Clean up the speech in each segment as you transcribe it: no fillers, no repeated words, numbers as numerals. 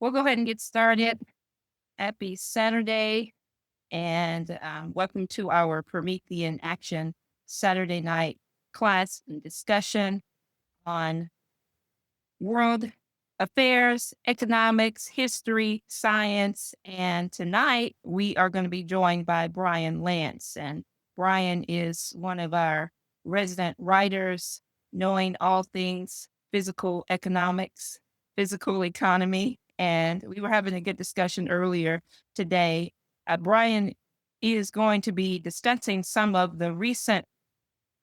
We'll go ahead and get started. Happy Saturday, and welcome to our Promethean Action Saturday night class and discussion on world affairs, economics, history, science. And tonight we are going to be joined by Brian Lance. And Brian is one of our resident writers, knowing all things physical economics, physical economy. And we were having a good discussion earlier today. Brian is going to be discussing some of the recent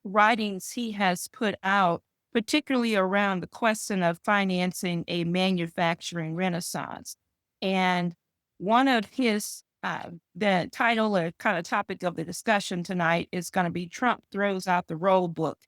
writings he has put out, particularly around the question of financing a manufacturing renaissance. And one of the title or kind of topic of the discussion tonight is going to be Trump throws out the roll book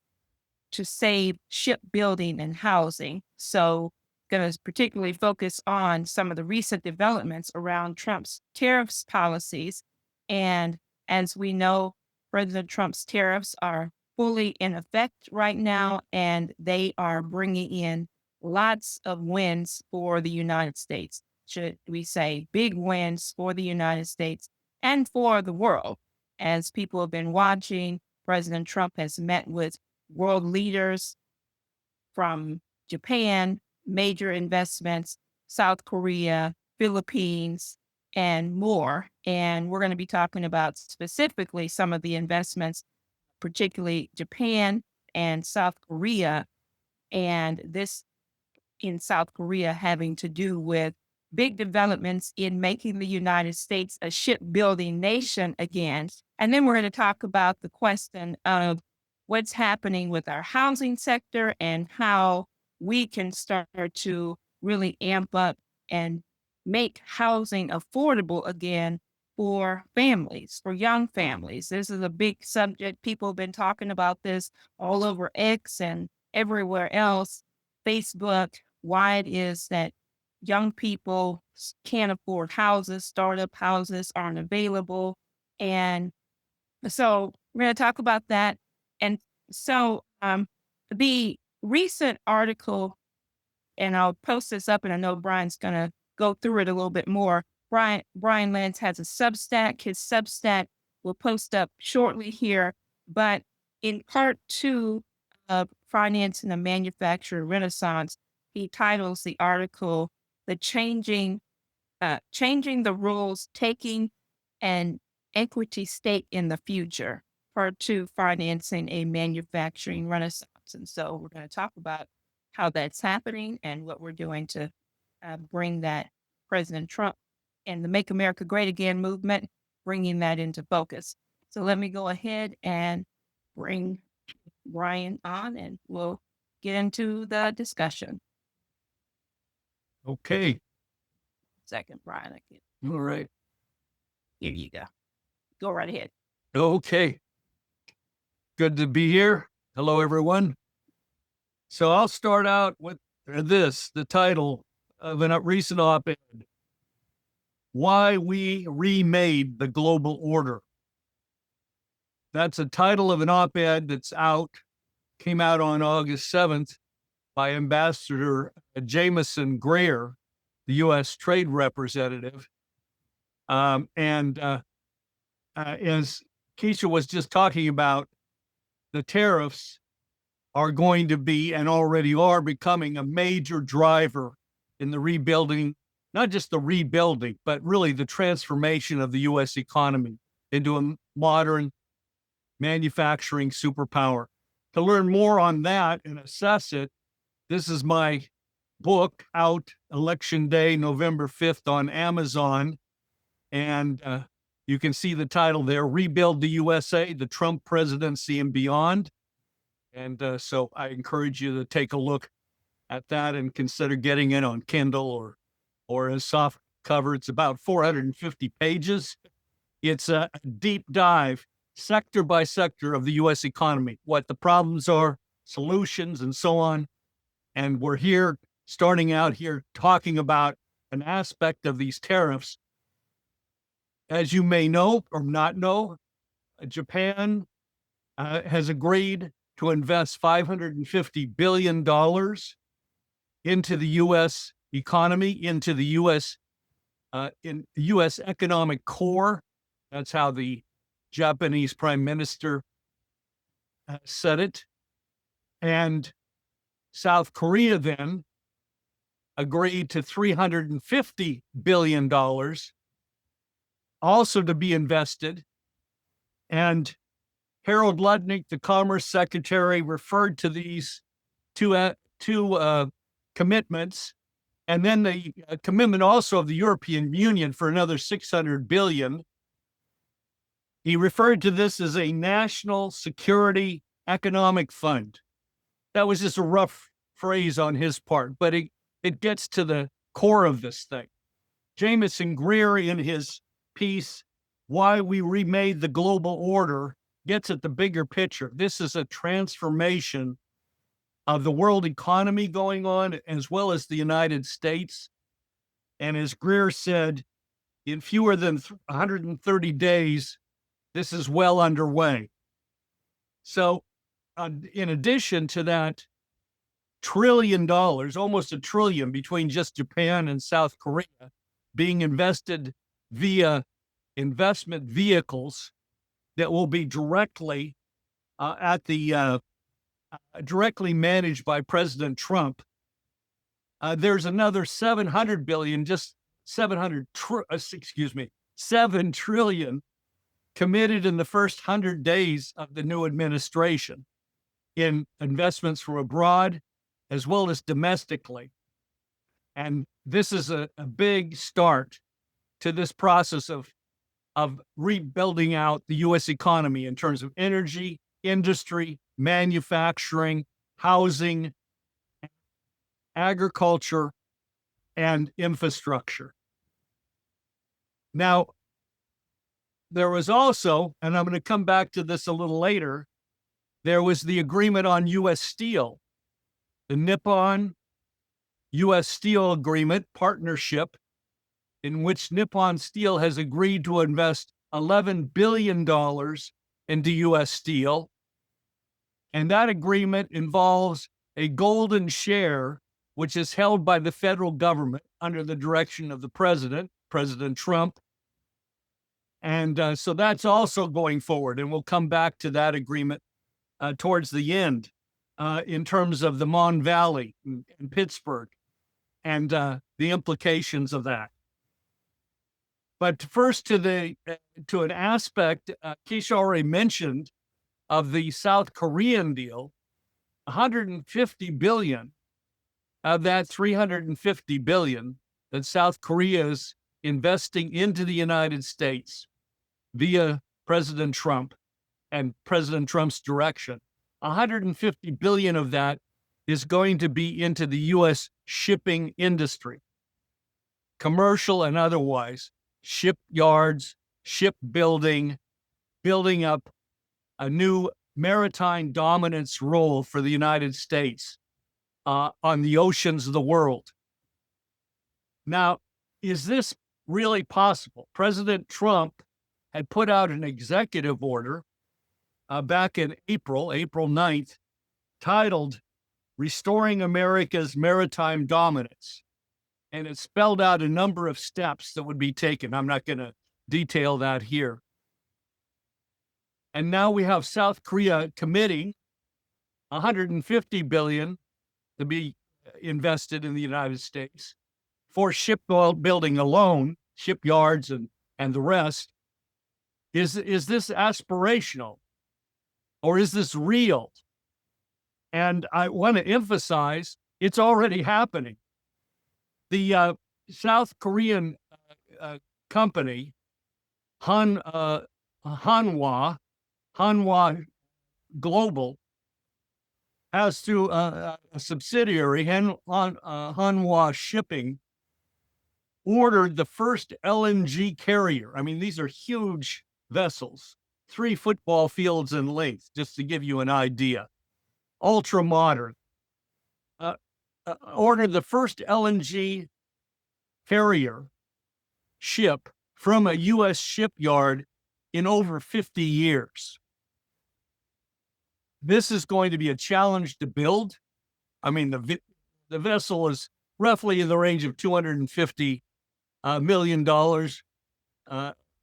to save shipbuilding and housing. So, going to particularly focus on some of the recent developments around Trump's tariffs policies. And as we know, President Trump's tariffs are fully in effect right now, and they are bringing in lots of wins for the United States. Should we say big wins for the United States and for the world? As people have been watching, President Trump has met with world leaders from Japan, major investments, South Korea, Philippines, and more. And we're going to be talking about specifically some of the investments, particularly Japan and South Korea. And this in South Korea having to do with big developments in making the United States a shipbuilding nation again. And then we're going to talk about the question of what's happening with our housing sector and how we can start to really amp up and make housing affordable again for families, for young families. This is a big subject. People have been talking about this all over X and everywhere else, Facebook, why it is that young people can't afford houses, startup houses aren't available. And so we're going to talk about that. And so the recent article, and I'll post this up, and I know Brian's going to go through it a little bit more. Brian Lance has a Substack. His Substack will post up shortly here. But in part two of Financing a Manufacturing Renaissance, he titles the article "The Changing the Rules, Taking an Equity Stake in the Future." Part two, Financing a Manufacturing Renaissance. And so we're going to talk about how that's happening and what we're doing to bring that President Trump and the Make America Great Again movement, bringing that into focus. So let me go ahead and bring Brian on and we'll get into the discussion. Okay. Second, Brian, I can. All right. Here you go. Go right ahead. Okay. Good to be here. Hello, everyone. So I'll start out with the title of a recent op-ed, "Why We Remade the Global Order." That's a title of an op-ed that's came out on August 7th by Ambassador Jameson Greer, the U.S. Trade Representative. As Keisha was just talking about, the tariffs are going to be and already are becoming a major driver in the rebuilding, not just the rebuilding, but really the transformation of the U.S. economy into a modern manufacturing superpower. To learn more on that and assess it, this is my book out Election Day, November 5th on Amazon. And you can see the title there, "Rebuild the USA, the Trump Presidency and Beyond." And so I encourage you to take a look at that and consider getting it on Kindle or as soft cover. It's about 450 pages. It's a deep dive, sector by sector of the U.S. economy, what the problems are, solutions, and so on. And we're here, starting out here, talking about an aspect of these tariffs. As you may know or not know, Japan has agreed to invest $550 billion into the U.S. economy into the in U.S. economic core. That's how the Japanese Prime Minister said it. And South Korea then agreed to $350 billion also to be invested. And Harold Lutnick, the Commerce Secretary, referred to these two commitments, and then the commitment also of the European Union for another $600 billion. He referred to this as a national security economic fund. That was just a rough phrase on his part, but it gets to the core of this thing. Jameson Greer, in his piece, Why We Remade the Global Order, gets at the bigger picture. This is a transformation of the world economy going on, as well as the United States. And as Greer said, in fewer than 130 days, this is well underway. So, in addition to that $1 trillion, almost $1 trillion between just Japan and South Korea being invested via investment vehicles that will be directly directly managed by President Trump. There's another 700 billion, just 7 trillion committed in the first 100 days of the new administration in investments from abroad as well as domestically. And this is a big start to this process of rebuilding out the U.S. economy in terms of energy, industry, manufacturing, housing, agriculture, and infrastructure. Now, there was also, and I'm going to come back to this a little later, there was the agreement on U.S. Steel, the Nippon U.S. Steel Agreement partnership, in which Nippon Steel has agreed to invest $11 billion into U.S. Steel. And that agreement involves a golden share, which is held by the federal government under the direction of the president, President Trump. And so that's also going forward. And we'll come back to that agreement towards the end in terms of the Mon Valley and Pittsburgh and the implications of that. But first to an aspect Keisha already mentioned of the South Korean deal, 150 billion of that 350 billion that South Korea is investing into the United States via President Trump and President Trump's direction. 150 billion of that is going to be into the U.S. shipping industry, commercial and otherwise, shipyards, shipbuilding, building up a new maritime dominance role for the United States on the oceans of the world. Now, is this really possible? President Trump had put out an executive order back in April 9th, titled Restoring America's Maritime Dominance. And it spelled out a number of steps that would be taken. I'm not going to detail that here. And now we have South Korea committing $150 billion to be invested in the United States for shipbuilding alone, shipyards and the rest. Is this aspirational or is this real? And I want to emphasize it's already happening. The South Korean company, Hanwha Global, has through a subsidiary, Hanwha Shipping, ordered the first LNG carrier. I mean, these are huge vessels, 3 football fields in length, just to give you an idea. Ultra modern. Ordered the first LNG carrier ship from a U.S. shipyard in over 50 years. This is going to be a challenge to build. I mean, the vessel is roughly in the range of $250 million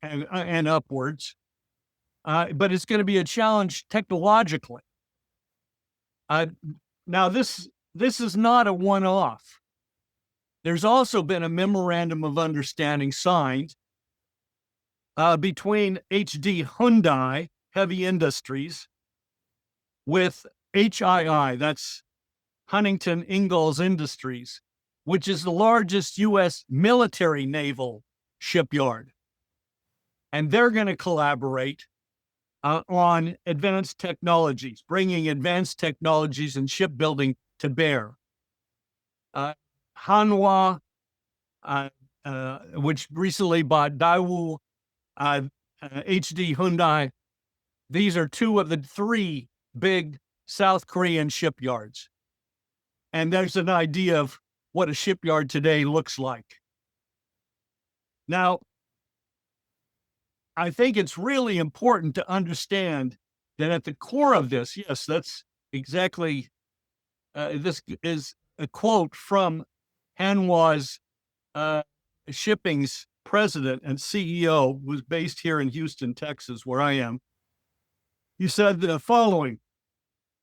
and upwards. But it's going to be a challenge technologically. Now, this is not a one-off. There's also been a memorandum of understanding signed between HD Hyundai Heavy Industries with HII, that's Huntington Ingalls Industries, which is the largest U.S. military naval shipyard. And they're going to collaborate on advanced technologies, bringing advanced technologies in shipbuilding to bear. Hanwha, which recently bought Daewoo, HD Hyundai, these are two of the three big South Korean shipyards. And there's an idea of what a shipyard today looks like. Now, I think it's really important to understand that at the core of this, yes, that's exactly, this is a quote from Hanwha's Shipping's president and CEO, who was based here in Houston, Texas, where I am. He said the following: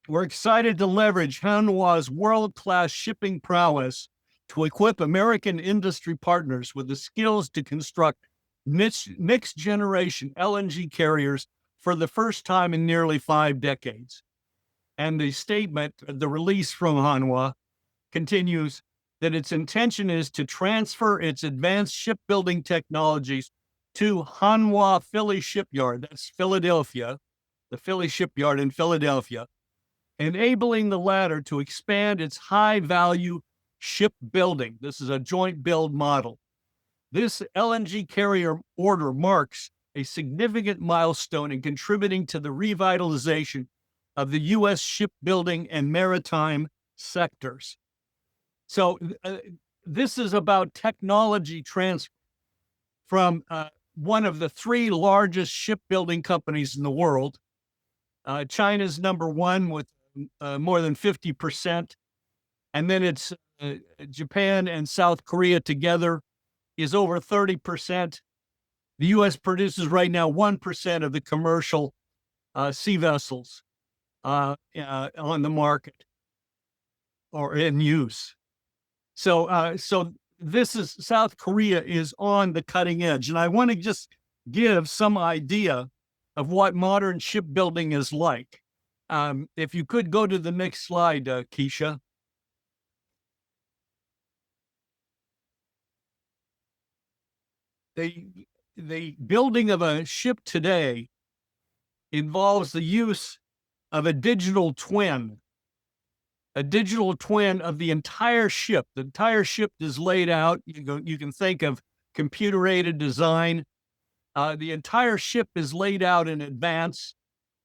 "We're excited to leverage Hanwha's world-class shipping prowess to equip American industry partners with the skills to construct next-generation LNG carriers for the first time in nearly 5 decades." And the statement, the release from Hanwha, continues that its intention is to transfer its advanced shipbuilding technologies to Hanwha Philly Shipyard, that's Philadelphia, the Philly Shipyard in Philadelphia, enabling the latter to expand its high-value shipbuilding. This is a joint build model. This LNG carrier order marks a significant milestone in contributing to the revitalization of the U.S. shipbuilding and maritime sectors. So this is about technology transfer from one of the 3 largest shipbuilding companies in the world. China's number 1 with more than 50%. And then it's Japan and South Korea together is over 30%. The U.S. produces right now 1% of the commercial sea vessels on the market or in use. So this is, South Korea is on the cutting edge. And I want to just give some idea of what modern shipbuilding is like. If you could go to the next slide, Keisha. The building of a ship today involves the use of a digital twin of the entire ship. The entire ship is laid out. You can think of computer-aided design. The entire ship is laid out in advance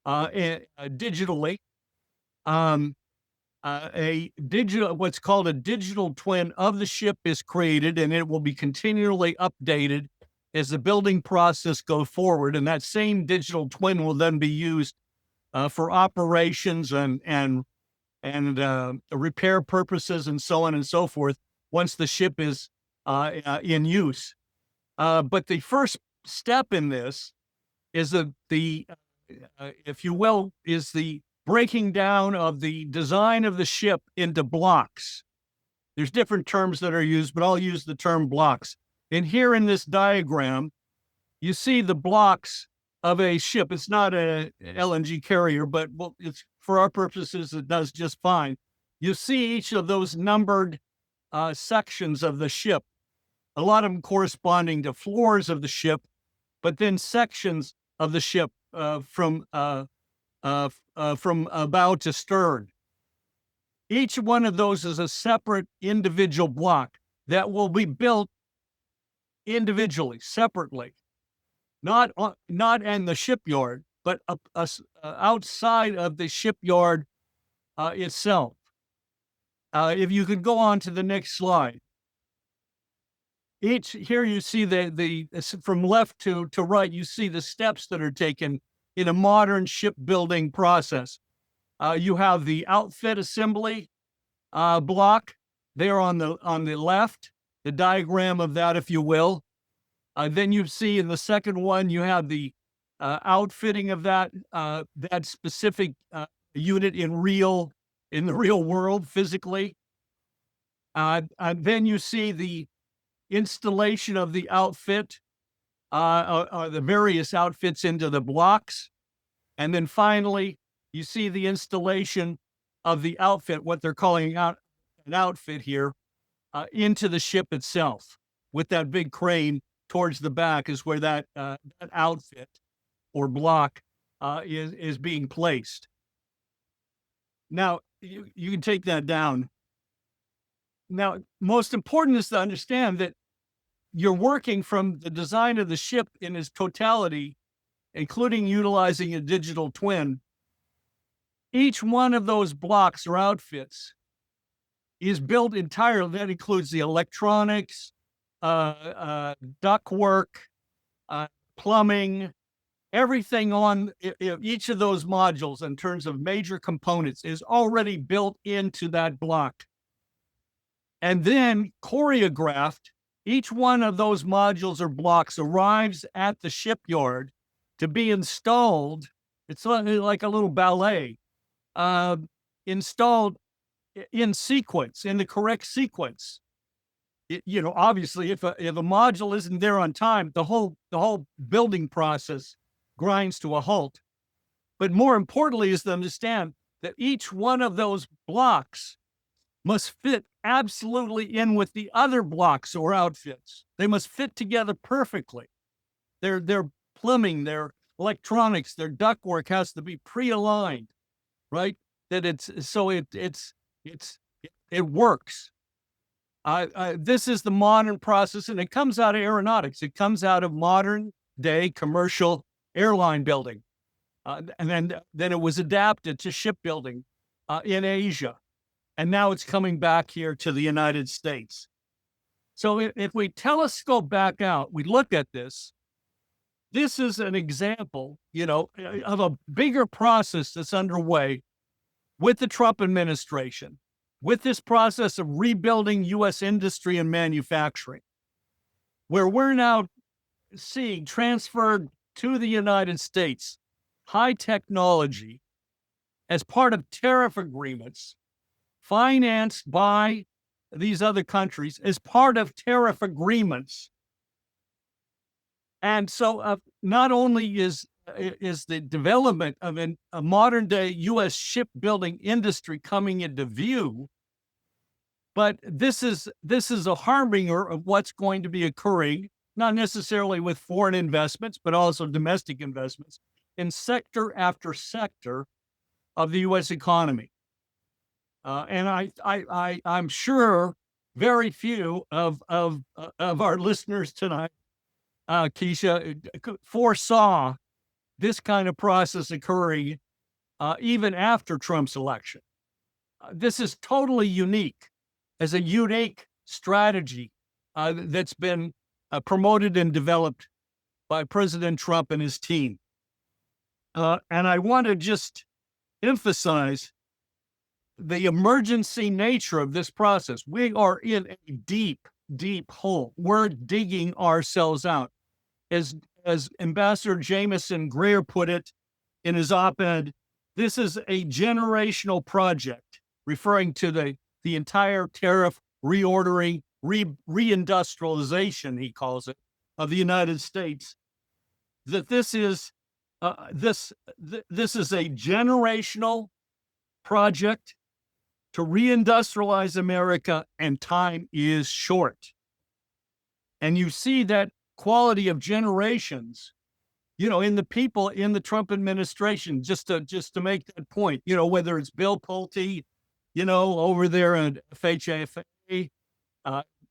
digitally. What's called a digital twin of the ship is created, and it will be continually updated as the building process goes forward. And that same digital twin will then be used for operations and repair purposes and so on and so forth once the ship is in use. But the first step in this is if you will, is the breaking down of the design of the ship into blocks. There's different terms that are used, but I'll use the term blocks. And here in this diagram, you see the blocks of a ship. It's not a LNG carrier, but it's, for our purposes, it does just fine. You see each of those numbered sections of the ship, a lot of them corresponding to floors of the ship, but then sections of the ship from bow to stern. Each one of those is a separate individual block that will be built individually, separately, not in the shipyard, but outside of the shipyard itself. If you could go on to the next slide. Here you see from left to right, you see the steps that are taken in a modern shipbuilding process. You have the outfit assembly block there on the left, the diagram of that, if you will. Then you see in the second one, you have the outfitting of that specific unit in the real world physically. Then you see the installation of the outfit, the various outfits into the blocks. And then finally, you see the installation of the outfit, what they're calling an outfit here, into the ship itself with that big crane towards the back is where that outfit or block is being placed. Now, you can take that down. Now, most important is to understand that you're working from the design of the ship in its totality, including utilizing a digital twin. Each one of those blocks or outfits is built entirely. That includes the electronics, ductwork, plumbing, everything on each of those modules in terms of major components is already built into that block. And then choreographed, each one of those modules or blocks arrives at the shipyard to be installed. It's like a little ballet, installed in sequence, in the correct sequence. Obviously, if a module isn't there on time, the whole building process grinds to a halt. But more importantly is to understand that each one of those blocks must fit absolutely in with the other blocks or outfits. They must fit together perfectly. Their plumbing, their electronics, their ductwork has to be pre-aligned, right? That it works. This is the modern process, and it comes out of aeronautics. It comes out of modern day commercial airline building. And then it was adapted to shipbuilding in Asia. And now it's coming back here to the United States. So if we telescope back out, we look at this. This is an example, of a bigger process that's underway with the Trump administration, with this process of rebuilding U.S. industry and manufacturing, where we're now seeing transferred to the United States high technology as part of tariff agreements financed by these other countries as part of tariff agreements. And so not only is the development of a modern day U.S. shipbuilding industry coming into view, but this is a harbinger of what's going to be occurring, not necessarily with foreign investments, but also domestic investments in sector after sector of the U.S. economy. And I'm sure very few of our listeners tonight, Keisha, foresaw this kind of process occurring even after Trump's election. This is totally unique, as a unique strategy that's been promoted and developed by President Trump and his team. And I want to just emphasize the emergency nature of this process. We are in a deep, deep hole. We're digging ourselves out. As Ambassador Jameson Greer put it in his op-ed, this is a generational project, referring to the entire tariff reordering, reindustrialization, he calls it, of the United States. That this is this is a generational project to reindustrialize America, and time is short. And you see that quality of generations, in the people in the Trump administration, just to make that point, whether it's Bill Pulte, over there at FHFA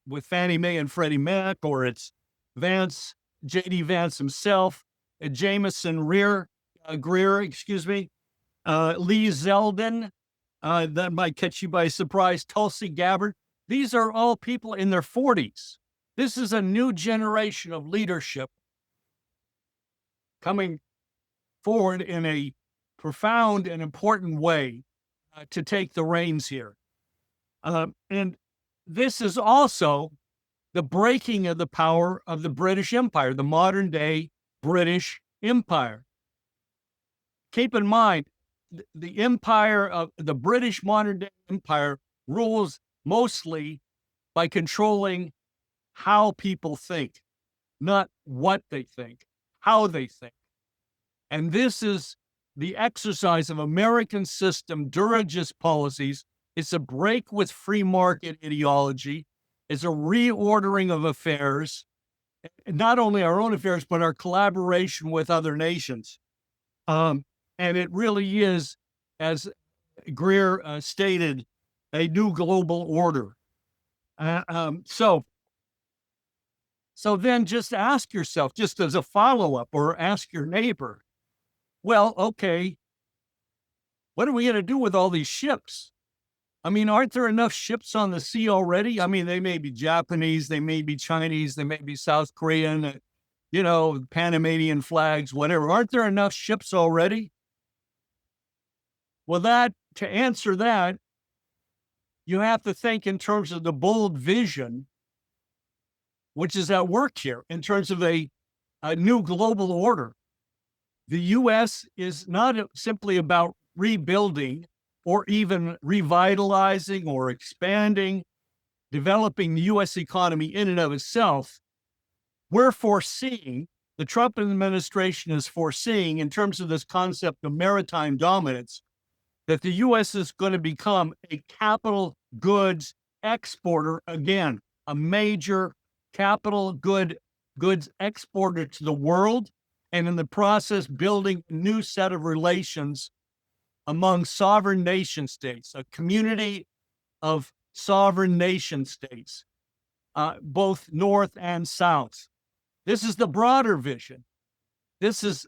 with Fannie Mae and Freddie Mac, or it's Vance, J.D. Vance himself, Jameson Greer, Lee Zeldin, that might catch you by surprise, Tulsi Gabbard. These are all people in their 40s. This is a new generation of leadership coming forward in a profound and important way to take the reins here. And this is also the breaking of the power of the British Empire, the modern day British Empire. Keep in mind, the empire of the British modern day empire rules mostly by controlling how people think, not what they think, how they think. And this is the exercise of American system dirigist policies. It's a break with free market ideology. It's a reordering of affairs, not only our own affairs, but our collaboration with other nations. And it really is, as Greer stated, a new global order. So then just ask yourself, just as a follow-up, or ask your neighbor, well, okay, what are we going to do with all these ships? I mean, aren't there enough ships on the sea already? I mean, they may be Japanese, they may be Chinese, they may be South Korean, Panamanian flags, whatever. Aren't there enough ships already? Well, to answer that, you have to think in terms of the bold vision, which is at work here, in terms of a new global order. The U.S. is not simply about rebuilding or even revitalizing or expanding, developing the U.S. economy in and of itself. We're foreseeing, the Trump administration is foreseeing, in terms of this concept of maritime dominance, that the U.S. is going to become a capital goods exporter again, a major capital goods exporter to the world, and in the process building a new set of relations among sovereign nation states, a community of sovereign nation states, both north and south. This is the broader vision. This is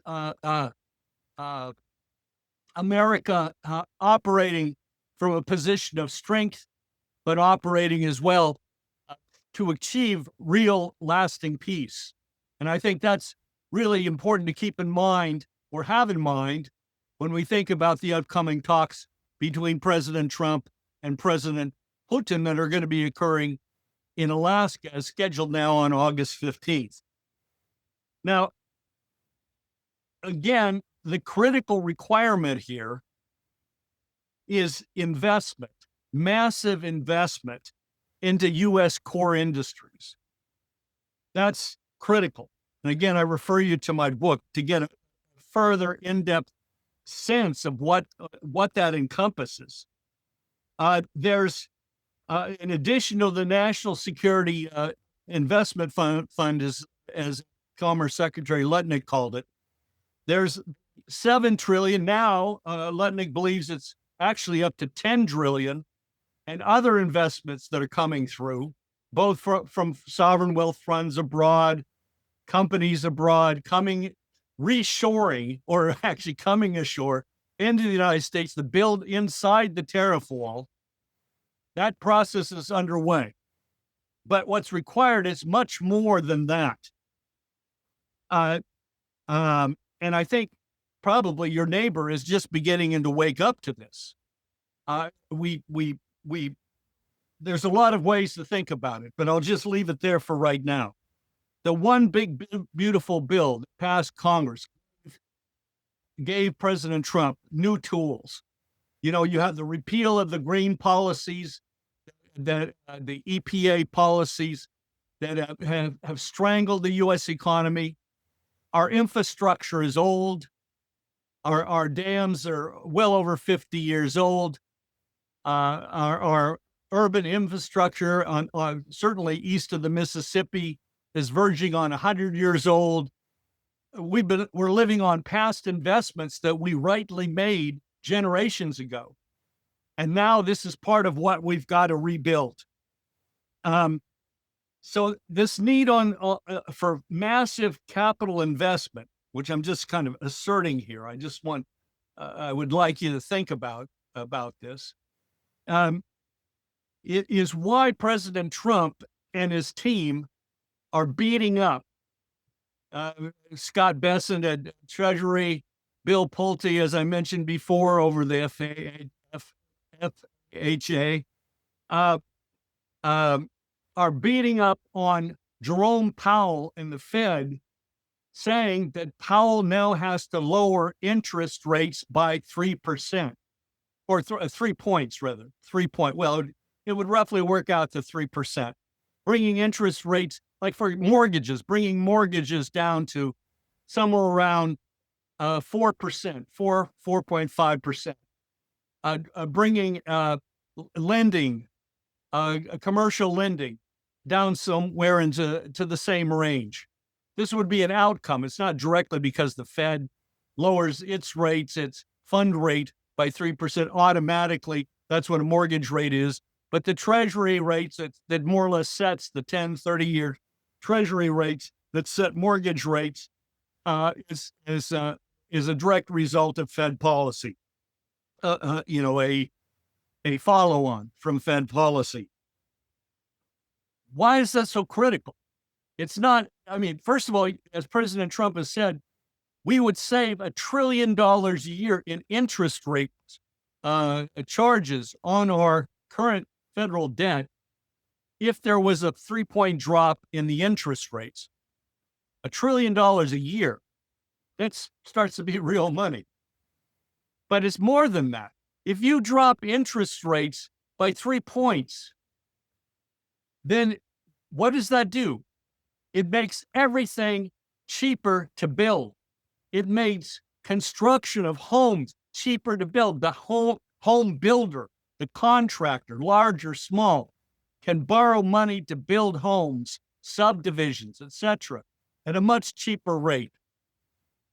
America operating from a position of strength, but operating as well to achieve real lasting peace. And I think that's really important to keep in mind, or have in mind, when we think about the upcoming talks between President Trump and President Putin that are going to be occurring in Alaska, as scheduled now on August 15th. Now, again, the critical requirement here is investment, massive investment into U.S. core industries. That's critical. And again, I refer you to my book to get a further in-depth sense of what that encompasses. There's, in addition to the National Security Investment Fund, as Commerce Secretary Lutnick called it, there's $7 trillion now. Lutnick believes it's actually up to $10 trillion, and other investments that are coming through, both from sovereign wealth funds abroad, companies abroad, reshoring, or actually coming ashore into the United States to build inside the tariff wall. That process is underway. But what's required is much more than that. And I think probably your neighbor is just beginning to wake up to this. There's a lot of ways to think about it, but I'll just leave it there for right now. The one big, beautiful bill that passed Congress gave President Trump new tools. You have the repeal of the green policies, that the EPA policies that have strangled the U.S. economy. Our infrastructure is old. Our dams are well over 50 years old. Our urban infrastructure, certainly east of the Mississippi, is verging on 100 years old. We're living on past investments that we rightly made generations ago. And now this is part of what we've got to rebuild. So this need for massive capital investment, which I'm just kind of asserting here, I would like you to think about this. It is why President Trump and his team are beating up Scott Bessent at Treasury, Bill Pulte, as I mentioned before, over the FHA, um, are beating up on Jerome Powell and the Fed, saying that Powell now has to lower interest rates by 3%, or 3 points rather. 3 point. Well, it would roughly work out to 3%, bringing interest rates, like for mortgages, bringing mortgages down to somewhere around 4%, 4.5%, bringing lending, commercial lending down somewhere into the same range. This would be an outcome. It's not directly because the Fed lowers its rates, its fund rate by 3% automatically. That's what a mortgage rate is. But the treasury rates that more or less sets the 10, 30-year treasury rates that set mortgage rates is a direct result of Fed policy. A follow-on from Fed policy. Why is that so critical? It's not, I mean, first of all, as President Trump has said, we would save $1 trillion a year in interest rate charges on our current federal debt if there was a 3-point drop in the interest rates. $1 trillion a year. That starts to be real money. But it's more than that. If you drop interest rates by 3 points, then what does that do? It makes everything cheaper to build. It makes construction of homes cheaper to build. The home builder, the contractor, large or small, can borrow money to build homes, subdivisions, etc., at a much cheaper rate.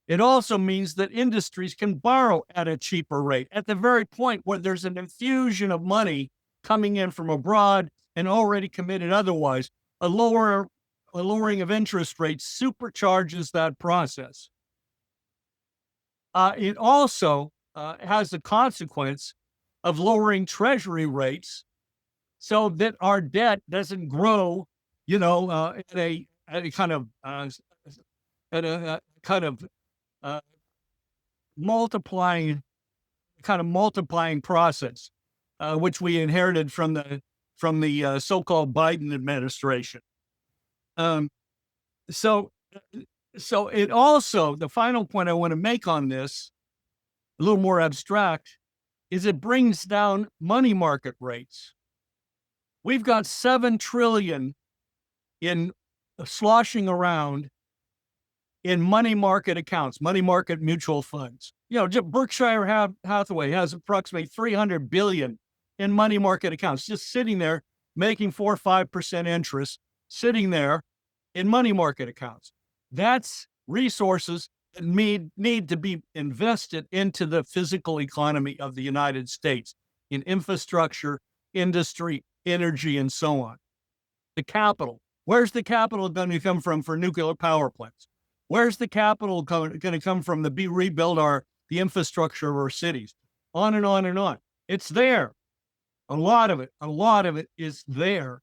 It also means that industries can borrow at a cheaper rate at the very point where there's an infusion of money coming in from abroad and already committed otherwise. A lowering of interest rates supercharges that process. It also has the consequence of lowering treasury rates so that our debt doesn't grow, at a kind of uh, multiplying process, which we inherited from the so-called Biden administration. So it also, the final point I want to make on this, a little more abstract, is it brings down money market rates. We've got $7 trillion in sloshing around in money market accounts, money market mutual funds. Berkshire Hathaway has approximately $300 billion in money market accounts, just sitting there making 4 or 5% interest, sitting there in money market accounts. That's resources that need to be invested into the physical economy of the United States, in infrastructure, industry, energy, and so on. The capital. Where's the capital going to come from for nuclear power plants? Where's the capital going to come from to rebuild the infrastructure of our cities? On and on and on. It's there. A lot of it is there.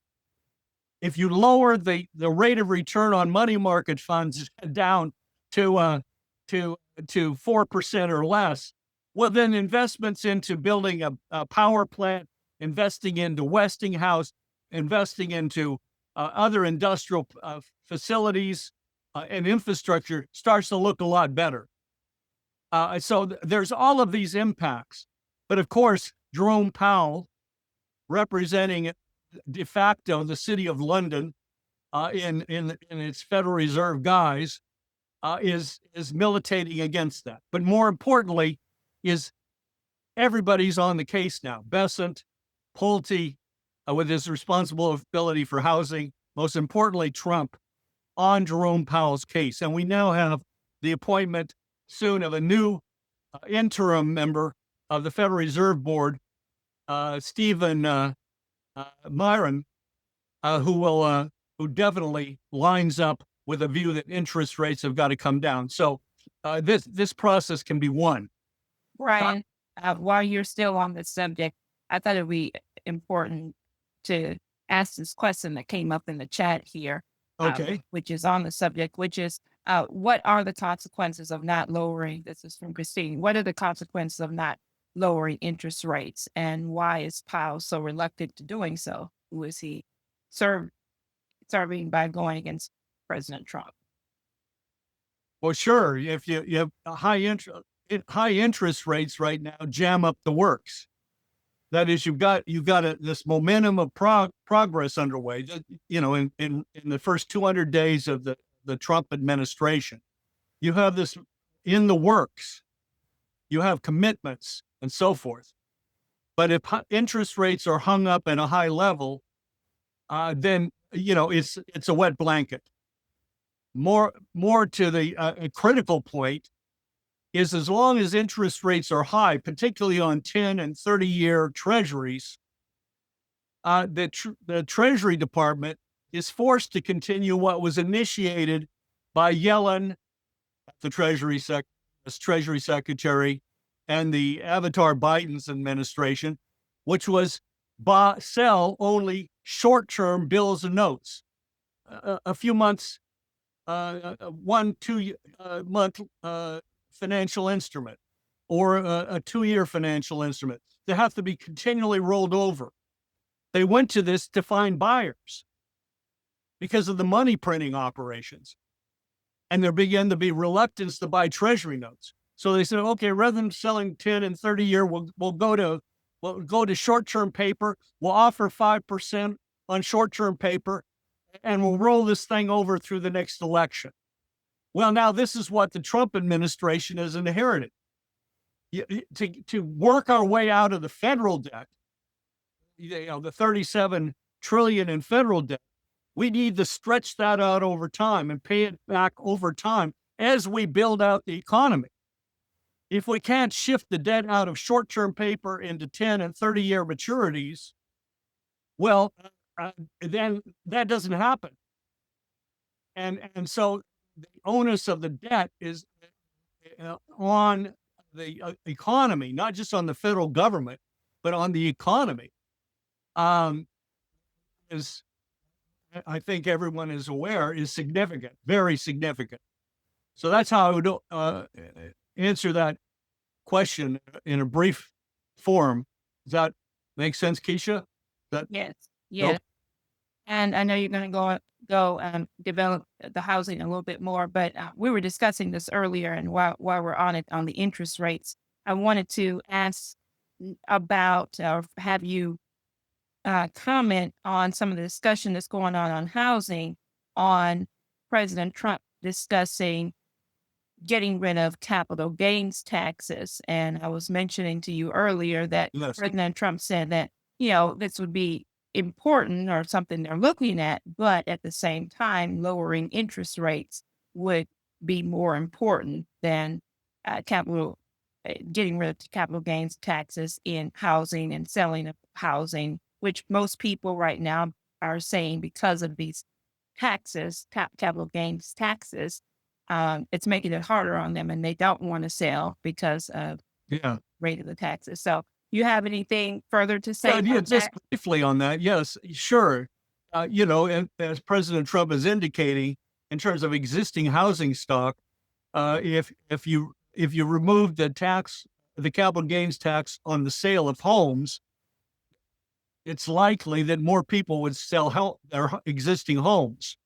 If you lower the rate of return on money market funds down to 4% or less, well, then investments into building a power plant, investing into Westinghouse, investing into other industrial facilities and infrastructure starts to look a lot better. So there's all of these impacts. But of course, Jerome Powell, representing de facto the city of London in its Federal Reserve guise, is militating against that. But more importantly, is everybody's on the case now. Besant, Pulte, with his responsibility for housing, most importantly, Trump, on Jerome Powell's case. And we now have the appointment soon of a new interim member of the Federal Reserve Board, Stephen Myron, who definitely lines up with a view that interest rates have got to come down. So this process can be won. Brian, while you're still on this subject, I thought it'd be important to ask this question that came up in the chat here, Okay. which is on the subject, which is what are the consequences of not lowering? This is from Christine. What are the consequences of not lowering interest rates, and why is Powell so reluctant to doing so? Who is he? serving by going against President Trump. Well, sure. If you have a high interest rates right now, jam up the works. That is, you've got this momentum of progress underway. In the first 200 days of the Trump administration, you have this in the works. You have commitments and so forth. But if interest rates are hung up at a high level, then it's a wet blanket. More to the critical point is, as long as interest rates are high, particularly on 10 and 30-year treasuries, the Treasury Department is forced to continue what was initiated by Yellen, the Treasury Secretary, and the Avatar Biden's administration, which was sell only short-term bills and notes, a few months, 1-2 month financial instrument, or a 2-year financial instrument. They have to be continually rolled over. They went to this to find buyers because of the money printing operations. And there began to be reluctance to buy treasury notes. So they said, okay, rather than selling 10 and 30-year, we'll go to short-term paper. We'll offer 5% on short-term paper, and we'll roll this thing over through the next election. Well, now this is what the Trump administration has inherited. To work our way out of the federal debt, the 37 trillion in federal debt, we need to stretch that out over time and pay it back over time as we build out the economy. If we can't shift the debt out of short-term paper into 10 and 30-year maturities, well, then that doesn't happen. And so the onus of the debt is on the economy, not just on the federal government, but on the economy. Is, I think everyone is aware, is significant, very significant. So that's how I would answer that question in a brief form. Does that make sense, Keisha? Yes. Nope. And I know you're going to go and develop the housing a little bit more, but we were discussing this earlier, and while we're on it, on the interest rates, I wanted to ask about, or have you comment on some of the discussion that's going on housing, on President Trump discussing getting rid of capital gains taxes. And I was mentioning to you earlier that President Trump said that, this would be important or something they're looking at, but at the same time, lowering interest rates would be more important than getting rid of capital gains taxes in housing and selling of housing, which most people right now are saying, because of these taxes, capital gains taxes, it's making it harder on them, and they don't want to sell because of rate of the taxes. So you have anything further to say? Just briefly on that. Yes, sure. And as President Trump is indicating, in terms of existing housing stock, if you remove the capital gains tax on the sale of homes, it's likely that more people would sell their existing homes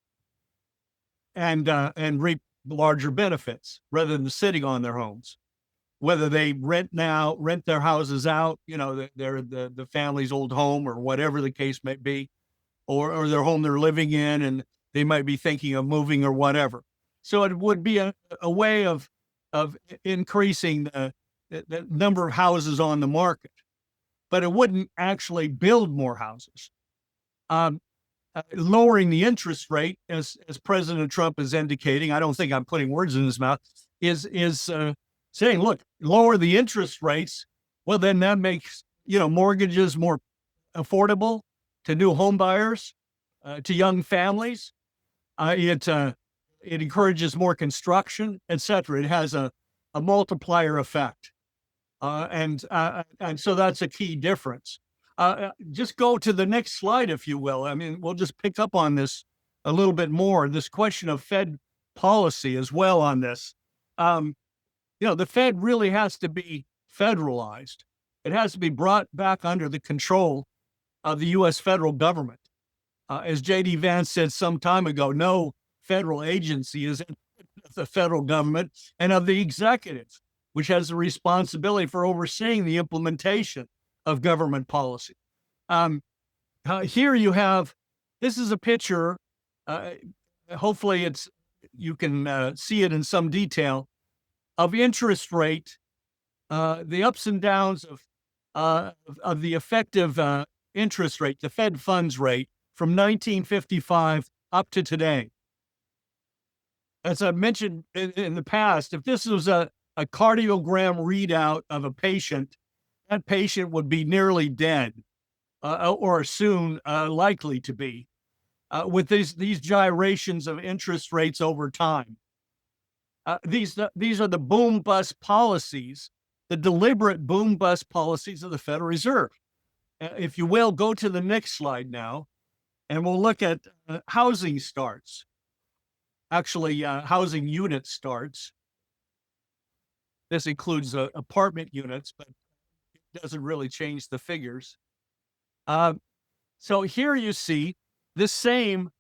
and reap larger benefits rather than sitting on their homes. Whether they rent their houses out, they're the family's old home or whatever the case may be, or their home they're living in, and they might be thinking of moving or whatever. So it would be a way of increasing the number of houses on the market, but it wouldn't actually build more houses. Lowering the interest rate, as President Trump is indicating, I don't think I'm putting words in his mouth, is saying, look, lower the interest rates. Well, then that makes, mortgages more affordable to new home buyers, to young families. It encourages more construction, et cetera. It has a multiplier effect. And so that's a key difference. Just go to the next slide, if you will. I mean, we'll just pick up on this a little bit more, this question of Fed policy as well on this. The Fed really has to be federalized. It has to be brought back under the control of the U.S. federal government. As J.D. Vance said some time ago, no federal agency is in the federal government and of the executive, which has the responsibility for overseeing the implementation of government policy. Here you have, this is a picture. Hopefully you can see it in some detail of interest rate, the ups and downs of the effective interest rate, the Fed funds rate from 1955 up to today. As I mentioned in the past, if this was a cardiogram readout of a patient, that patient would be nearly dead, or soon likely to be, with these gyrations of interest rates over time. These are the boom bust policies, the deliberate boom bust policies of the Federal Reserve. If you will, go to the next slide now, and we'll look at housing starts. Actually, housing unit starts. This includes apartment units, but it doesn't really change the figures. So here you see the same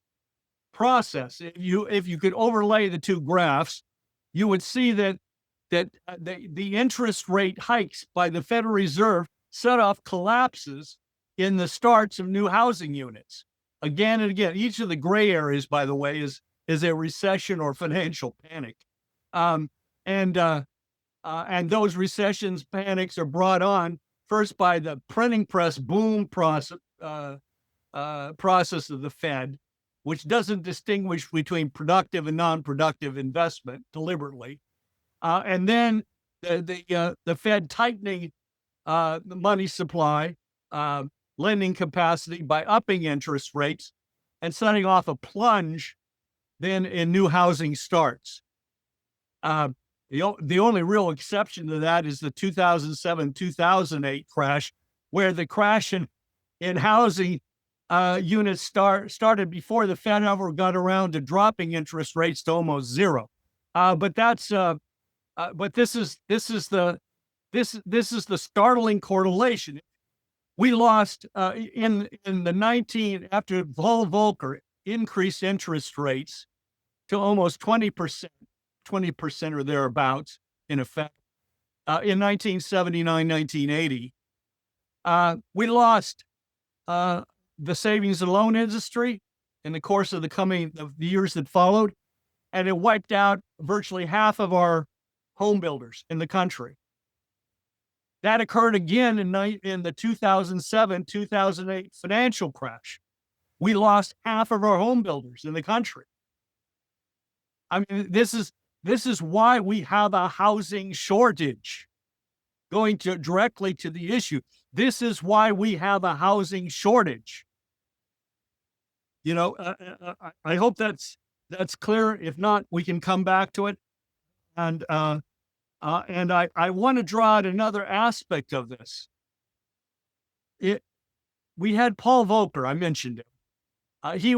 process. If you could overlay the two graphs, you would see that the interest rate hikes by the Federal Reserve set off collapses in the starts of new housing units. Again and again, each of the gray areas, by the way, is a recession or financial panic. And those recessions, panics are brought on first by the printing press boom process of the Fed, which doesn't distinguish between productive and non-productive investment deliberately. And then the Fed tightening the money supply, lending capacity by upping interest rates and setting off a plunge then in new housing starts. The only real exception to that is the 2007-2008 crash, where the crash in housing units started before the Fed ever got around to dropping interest rates to almost zero. But this is the startling correlation. We lost after Paul Volcker increased interest rates to almost 20%, 20% or thereabouts in effect in 1979, 1980. We lost the savings and loan industry in the course of the years that followed, and it wiped out virtually half of our home builders in the country. That occurred again in the 2007-2008 financial crash. We lost half of our home builders in the country. I mean, this is why we have a housing shortage. Going directly to the issue, this is why we have a housing shortage. You know, I hope that's clear. If not, we can come back to it. And I want to draw out another aspect of this. We had Paul Volcker. I mentioned him. He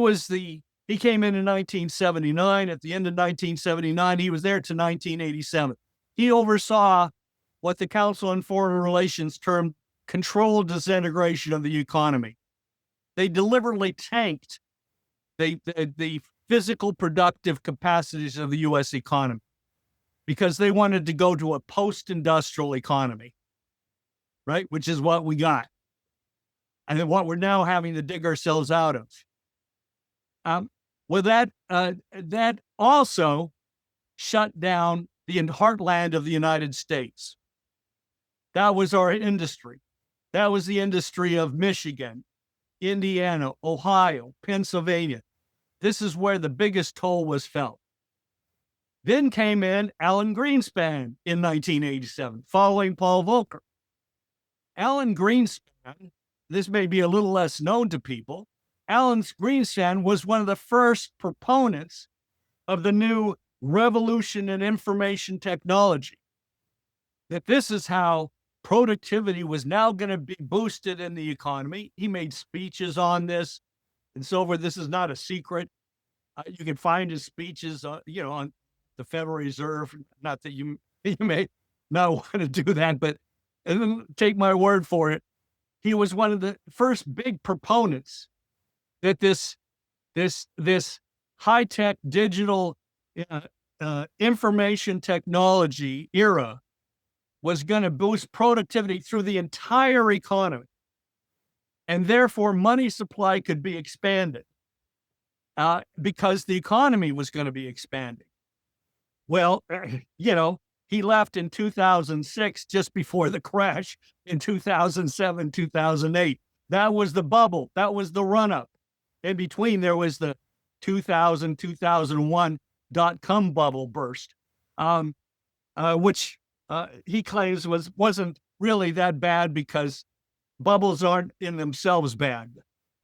came in 1979. At the end of 1979, he was there to 1987. He oversaw what the Council on Foreign Relations termed controlled disintegration of the economy. They deliberately tanked the physical productive capacities of the U.S. economy because they wanted to go to a post-industrial economy, right? Which is what we got. And what we're now having to dig ourselves out of. That also shut down the heartland of the United States. That was our industry. That was the industry of Michigan, Indiana, Ohio, Pennsylvania. This is where the biggest toll was felt. Then came in Alan Greenspan in 1987, following Paul Volcker. Alan Greenspan, this may be a little less known to people, Alan Greenspan was one of the first proponents of the new revolution in information technology. That this is how productivity was now going to be boosted in the economy. He made speeches on this and so forth. This is not a secret. You can find his speeches, on the Federal Reserve. Not that you may not want to do that, but take my word for it. He was one of the first big proponents that this this high-tech digital information technology era was going to boost productivity through the entire economy, and therefore money supply could be expanded because the economy was going to be expanding. Well, he left in 2006, just before the crash in 2007, 2008. That was the bubble. That was the run-up. In between, there was the 2000, 2001 dot-com bubble burst, which he claims wasn't really that bad because bubbles aren't in themselves bad.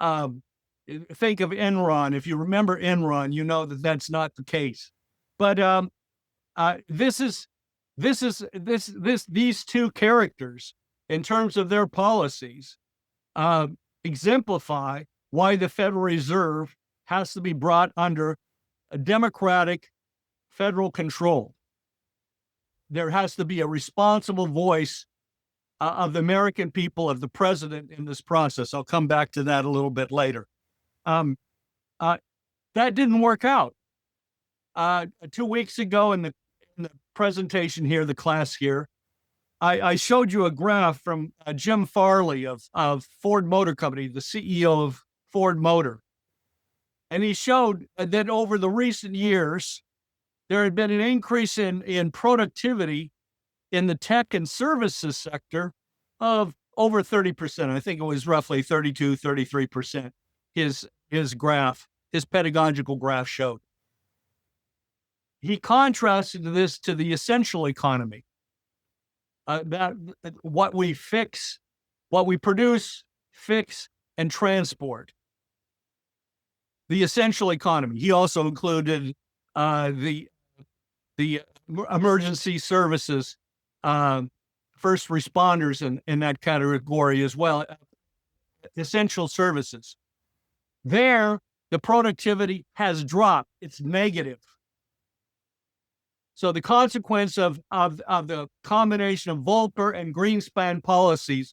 Think of Enron. If you remember Enron, you know that that's not the case. But these two characters, in terms of their policies, exemplify why the Federal Reserve has to be brought under a democratic federal control. There has to be a responsible voice of the American people, of the president in this process. I'll come back to that a little bit later. That didn't work out. 2 weeks ago in the presentation here, the class here, I showed you a graph from Jim Farley of Ford Motor Company, the CEO of Ford Motor. And he showed that over the recent years, there had been an increase in productivity in the tech and services sector of over 30%. I think it was roughly 32, 33%. His graph, his pedagogical graph showed. He contrasted this to the essential economy. That what we produce, fix, and transport. The essential economy. He also included the emergency services, first responders in that category as well. Essential services. There, the productivity has dropped. It's negative. So the consequence of the combination of Volcker and Greenspan policies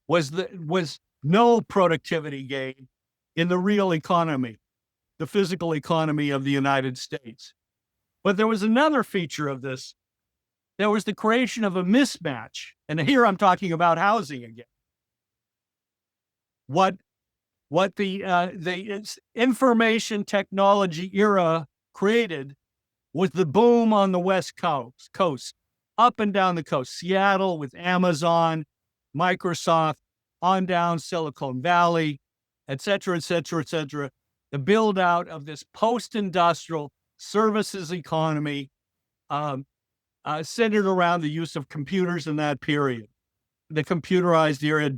was no productivity gain in the real economy, the physical economy of the United States. But there was another feature of this. There was the creation of a mismatch. And here I'm talking about housing again. What the information technology era created was the boom on the West Coast, up and down the coast, Seattle with Amazon, Microsoft, on down Silicon Valley, et cetera, et cetera, et cetera. The build out of this post-industrial services economy centered around the use of computers in that period. The computerized era,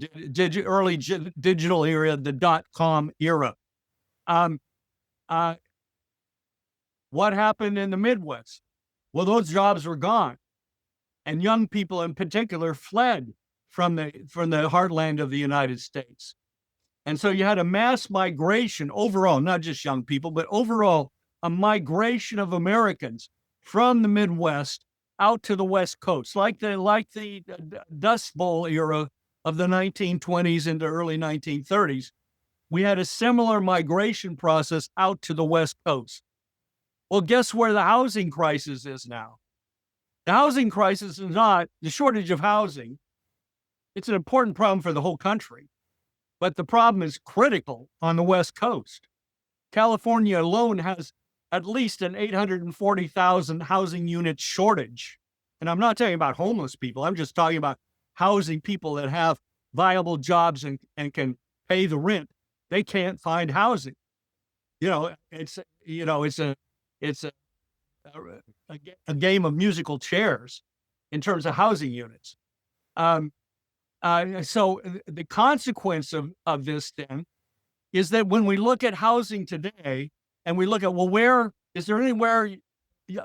early digital era, the dot-com era. What happened in the Midwest? Well, those jobs were gone. And young people in particular fled from the heartland of the United States. And so you had a mass migration overall, not just young people, but overall a migration of Americans from the Midwest out to the West Coast, like the Dust Bowl era of the 1920s into early 1930s. We had a similar migration process out to the West Coast. Well, guess where the housing crisis is now? The housing crisis is not the shortage of housing. It's an important problem for the whole country, but the problem is critical on the West Coast. California alone has at least an 840,000 housing unit shortage. And I'm not talking about homeless people. I'm just talking about housing people that have viable jobs and can pay the rent. They can't find housing. It's a game of musical chairs in terms of housing units. So the consequence of this then is that when we look at housing today and we look at, well, where is there anywhere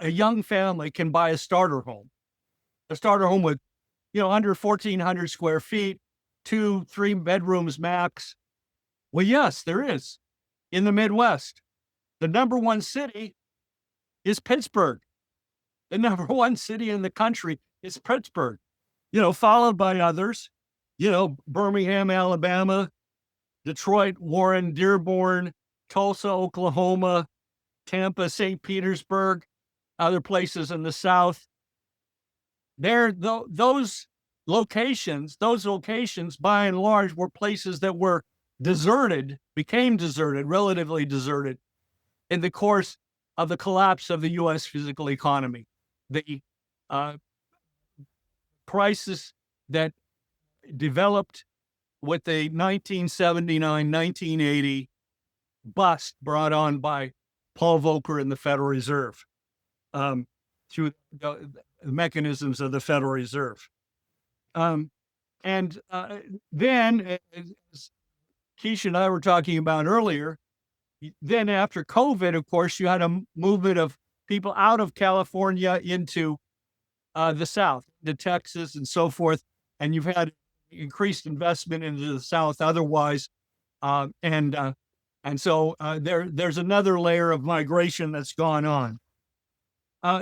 a young family can buy a starter home with, under 1,400 square feet, 2-3 bedrooms max? Well, yes, there is in the Midwest. The number one city is Pittsburgh. The number one city in the country is Pittsburgh, followed by others, Birmingham, Alabama, Detroit, Warren, Dearborn, Tulsa, Oklahoma, Tampa, St. Petersburg, other places in the South. Those locations, by and large, were places that were became deserted, relatively deserted, in the course of the collapse of the U.S. physical economy. The crisis that developed with the 1979-1980 bust brought on by Paul Volcker and the Federal Reserve, through the mechanisms of the Federal Reserve. And then, as Keisha and I were talking about earlier, then after COVID, of course, you had a movement of people out of California into the South, to Texas and so forth. And you've had increased investment into the South otherwise. And so there's another layer of migration that's gone on.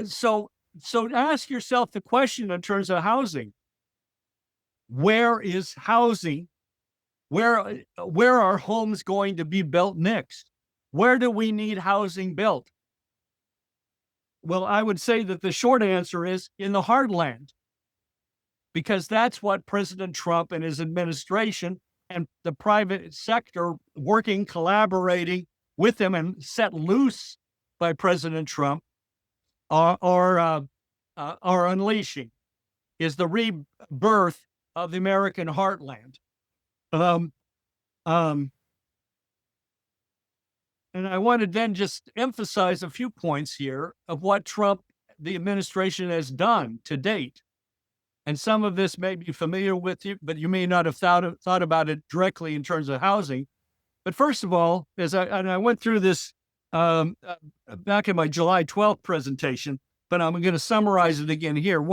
So ask yourself the question in terms of housing. Where is housing? Where are homes going to be built next? Where do we need housing built? Well, I would say that the short answer is in the Heartland, because that's what President Trump and his administration and the private sector working, collaborating with him and set loose by President Trump are unleashing, is the rebirth of the American heartland. And I want to then just emphasize a few points here of what Trump, the administration, has done to date. And some of this may be familiar with you, but you may not have thought about it directly in terms of housing. But first of all, I went through this back in my July 12th presentation, but I'm going to summarize it again here.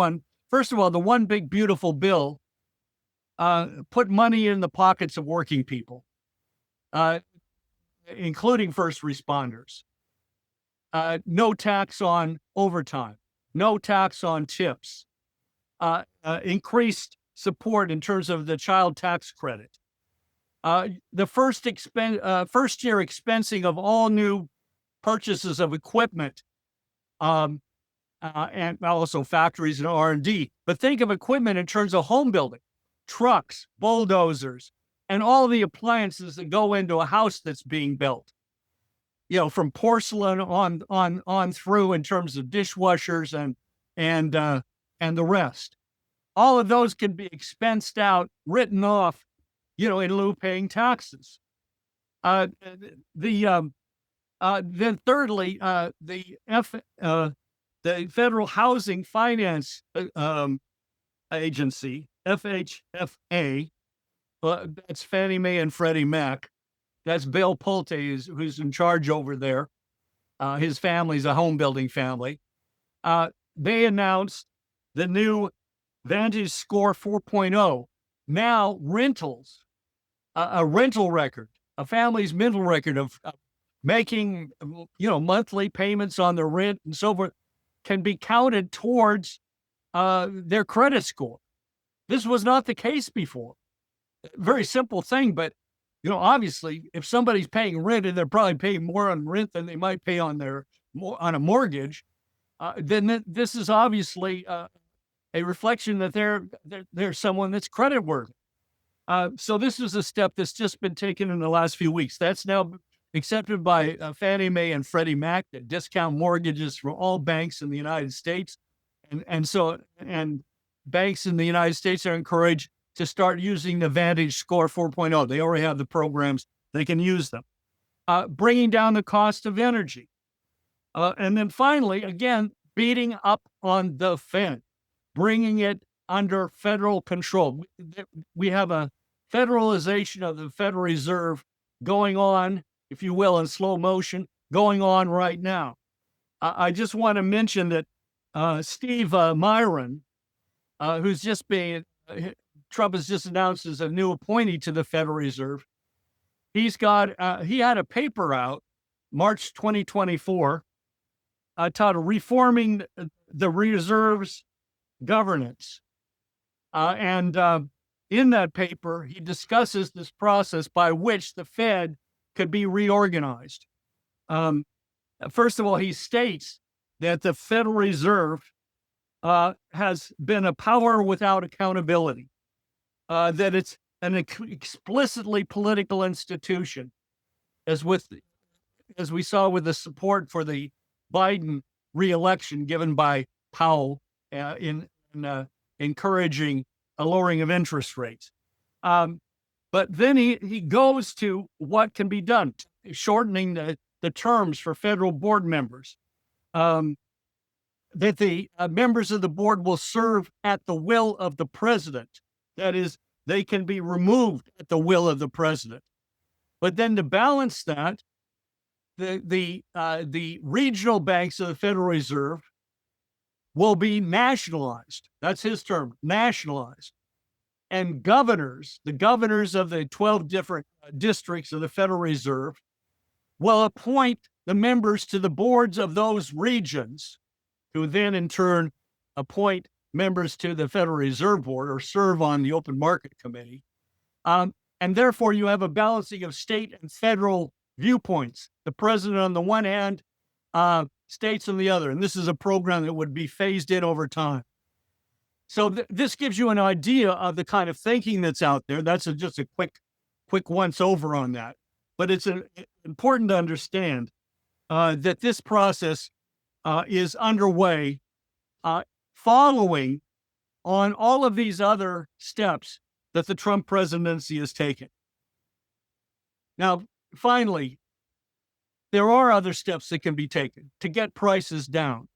First of all, the One Big Beautiful Bill put money in the pockets of working people, including first responders. No tax on overtime, no tax on tips, increased support in terms of the child tax credit. The first year expensing of all new purchases of equipment, and also factories and R&D. But think of equipment in terms of home building, trucks, bulldozers, and all the appliances that go into a house that's being built. You know, from porcelain on through in terms of dishwashers and the rest. All of those can be expensed out, written off, in lieu of paying taxes. Then thirdly, the Federal Housing Finance Agency, FHFA, that's Fannie Mae and Freddie Mac. That's Bill Pulte, who's in charge over there. His family's a home building family. They announced the new Vantage Score 4.0. Now rentals, a rental record, a family's mental record of making, monthly payments on the rent and so forth, can be counted towards their credit score. This was not the case before. Very simple thing, but obviously, if somebody's paying rent and they're probably paying more on rent than they might pay on a mortgage, then this is obviously a reflection that they're someone that's creditworthy. So this is a step that's just been taken in the last few weeks. That's now accepted by Fannie Mae and Freddie Mac, that discount mortgages from all banks in the United States, and banks in the United States are encouraged to start using the Vantage Score 4.0. They already have the programs; they can use them. Bringing down the cost of energy, and then finally, again, beating up on the Fed, bringing it under federal control. We have a federalization of the Federal Reserve going on, if you will, in slow motion, going on right now. I just want to mention that Steve Myron, who's just being, Trump has just announced as a new appointee to the Federal Reserve. He had a paper out, March 2024, titled Reforming the Reserve's Governance. And in that paper, he discusses this process by which the Fed could be reorganized. First of all, he states that the Federal Reserve has been a power without accountability, that it's an explicitly political institution, as we saw with the support for the Biden reelection given by Powell in encouraging a lowering of interest rates. But then he goes to what can be done, shortening the terms for federal board members. That the members of the board will serve at the will of the president. That is, they can be removed at the will of the president. But then to balance that, the regional banks of the Federal Reserve will be nationalized. That's his term, nationalized. And the governors of the 12 different districts of the Federal Reserve will appoint the members to the boards of those regions, who then in turn appoint members to the Federal Reserve Board or serve on the Open Market Committee. And therefore, you have a balancing of state and federal viewpoints. The president on the one hand, states on the other. And this is a program that would be phased in over time. So this gives you an idea of the kind of thinking that's out there. That's just a quick once over on that. But it's important to understand that this process is underway, following on all of these other steps that the Trump presidency has taken. Now, finally, there are other steps that can be taken to get prices down.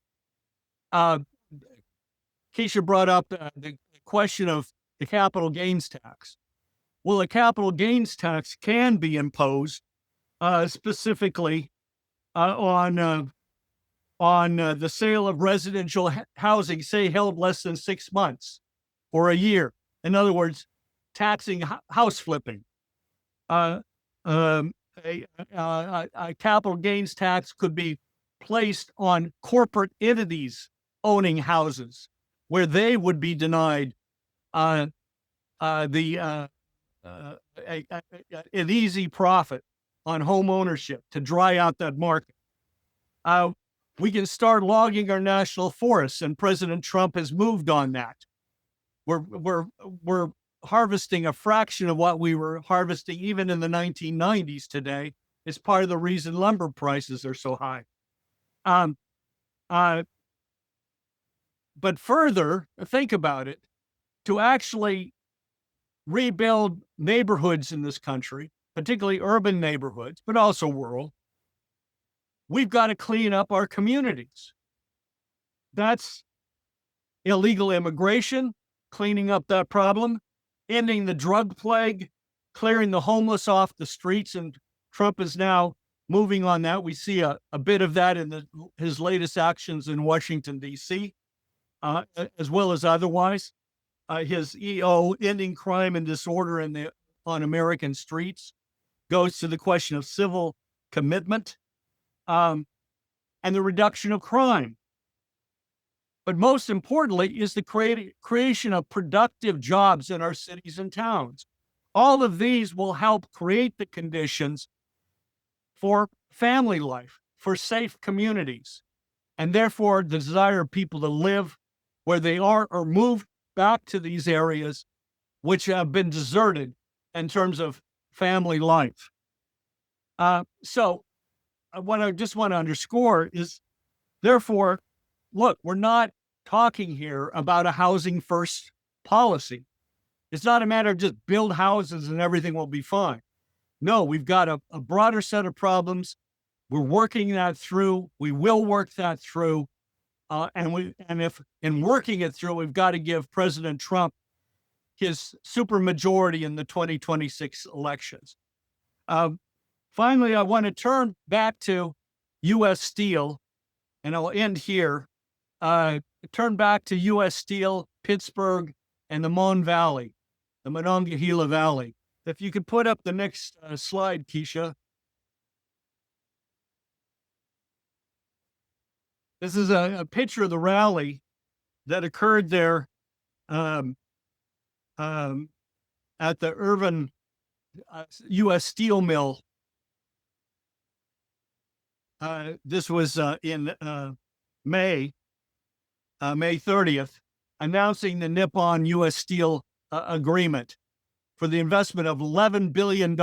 Keisha brought up the question of the capital gains tax. Well, a capital gains tax can be imposed specifically on the sale of residential housing, say held less than 6 months or a year. In other words, taxing house flipping. A capital gains tax could be placed on corporate entities owning houses, where they would be denied an easy profit on home ownership to dry out that market. We can start logging our national forests, and President Trump has moved on that. We're harvesting a fraction of what we were harvesting even in the 1990s today. It's part of the reason lumber prices are so high. But further, think about it, to actually rebuild neighborhoods in this country, particularly urban neighborhoods, but also rural, we've got to clean up our communities. That's illegal immigration, cleaning up that problem, ending the drug plague, clearing the homeless off the streets, and Trump is now moving on that. We see a bit of that in his latest actions in Washington, D.C., as well as otherwise. His EO, ending crime and disorder on American streets, goes to the question of civil commitment and the reduction of crime. But most importantly is the creation of productive jobs in our cities and towns. All of these will help create the conditions for family life, for safe communities, and therefore the desire of people to live where they are or move back to these areas which have been deserted in terms of family life. So what I just want to underscore is, therefore, look, we're not talking here about a housing first policy. It's not a matter of just build houses and everything will be fine. No, we've got a broader set of problems. We're working that through. We will work that through. And if in working it through, we've got to give President Trump his supermajority in the 2026 elections. Finally, I want to turn back to U.S. Steel, and I'll end here. Turn back to U.S. Steel, Pittsburgh, and the Mon Valley, the Monongahela Valley. If you could put up the next slide, Keisha. This is a picture of the rally that occurred there at the Irvin U.S. Steel Mill this was in May, May 30th, announcing the Nippon U.S. Steel agreement for the investment of $11 billion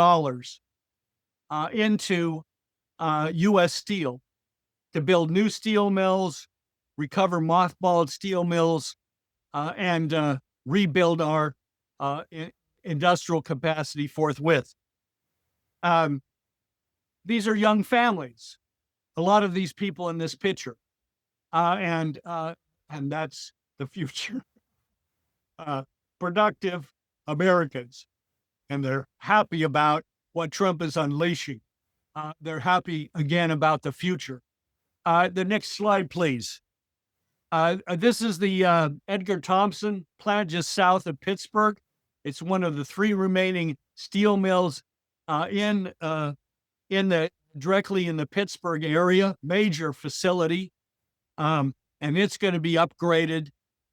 into U.S. Steel to build new steel mills, recover mothballed steel mills, and rebuild our industrial capacity forthwith. These are young families. A lot of these people in this picture, and that's the future. Productive Americans, and they're happy about what Trump is unleashing. They're happy again about the future. The next slide, please. This is the Edgar Thomson plant just south of Pittsburgh. It's one of the 3 remaining steel mills in the directly in the Pittsburgh area, major facility, and it's going to be upgraded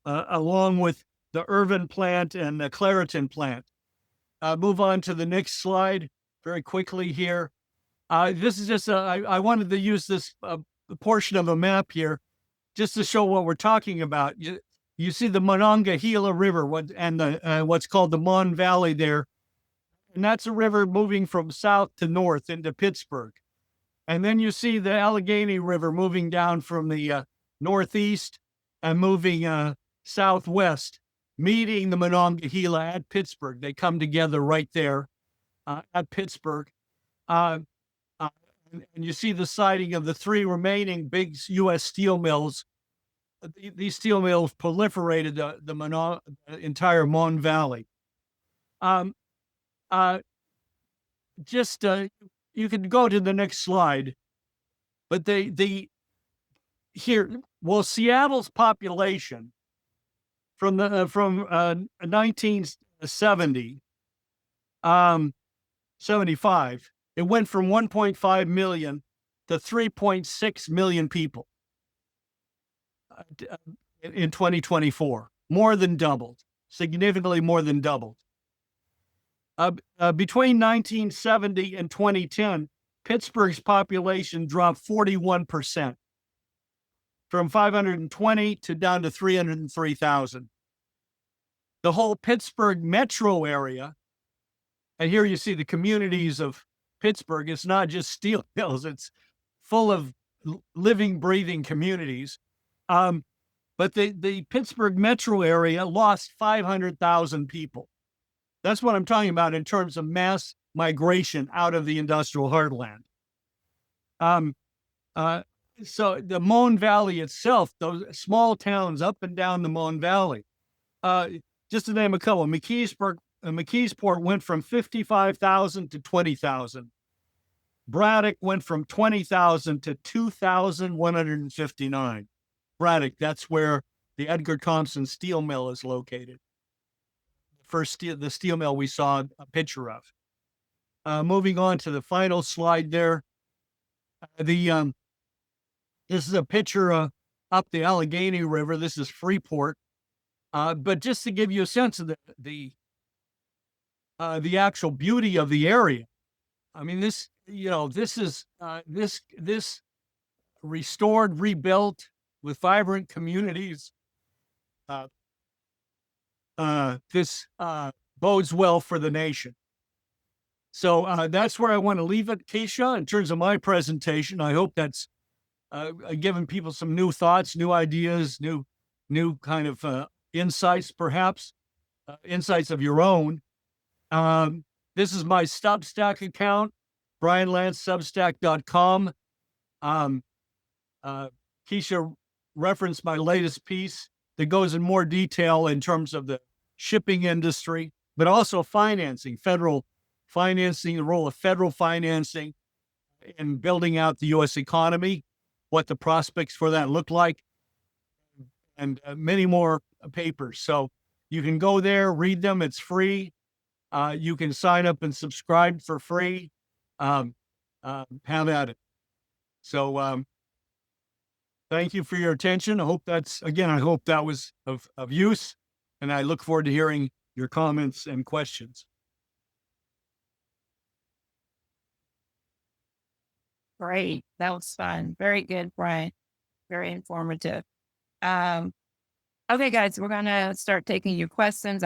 along with the Irvin plant and the Clairton plant. Move on to the next slide very quickly here. This is just I wanted to use this portion of a map here just to show what we're talking about. You see the Monongahela River and what's called the Mon Valley there, and that's a river moving from south to north into Pittsburgh. And then you see the Allegheny River moving down from the northeast and moving southwest, meeting the Monongahela at Pittsburgh. They come together right there at Pittsburgh. And you see the siting of the 3 remaining big U.S. steel mills. These steel mills proliferated the entire Mon Valley. You can go to the next slide, but Seattle's population from 1970, 75, it went from 1.5 million to 3.6 million people in 2024, more than doubled, significantly more than doubled. Between 1970 and 2010, Pittsburgh's population dropped 41%, from 520 to down to 303,000. The whole Pittsburgh metro area, and here you see the communities of Pittsburgh, it's not just steel mills, it's full of living, breathing communities. But the Pittsburgh metro area lost 500,000 people. That's what I'm talking about in terms of mass migration out of the industrial heartland. So the Mon Valley itself, those small towns up and down the Mon Valley, just to name a couple, McKeesport went from 55,000 to 20,000. Braddock went from 20,000 to 2,159. Braddock, that's where the Edgar Thomson steel mill is located. The steel mill we saw a picture of. Moving on to the final slide there. This is a picture up the Allegheny River. This is Freeport. But just to give you a sense of the actual beauty of the area, I mean, this is this restored, rebuilt with vibrant communities. This bodes well for the nation. So that's where I want to leave it, Keisha, in terms of my presentation. I hope that's given people some new thoughts, new ideas, new kind of insights, perhaps, insights of your own. This is my Substack account, brianlancesubstack.com. Keisha referenced my latest piece that goes in more detail in terms of the shipping industry, but also financing, federal financing, the role of federal financing in building out the U.S. economy, what the prospects for that look like, and many more papers. So you can go there, read them. It's free. You can sign up and subscribe for free. Have at it. So thank you for your attention. I hope that was of use, and I look forward to hearing your comments and questions. Great. That was fun. Very good, Brian. Very informative. Um, okay, guys, we're gonna start taking your questions.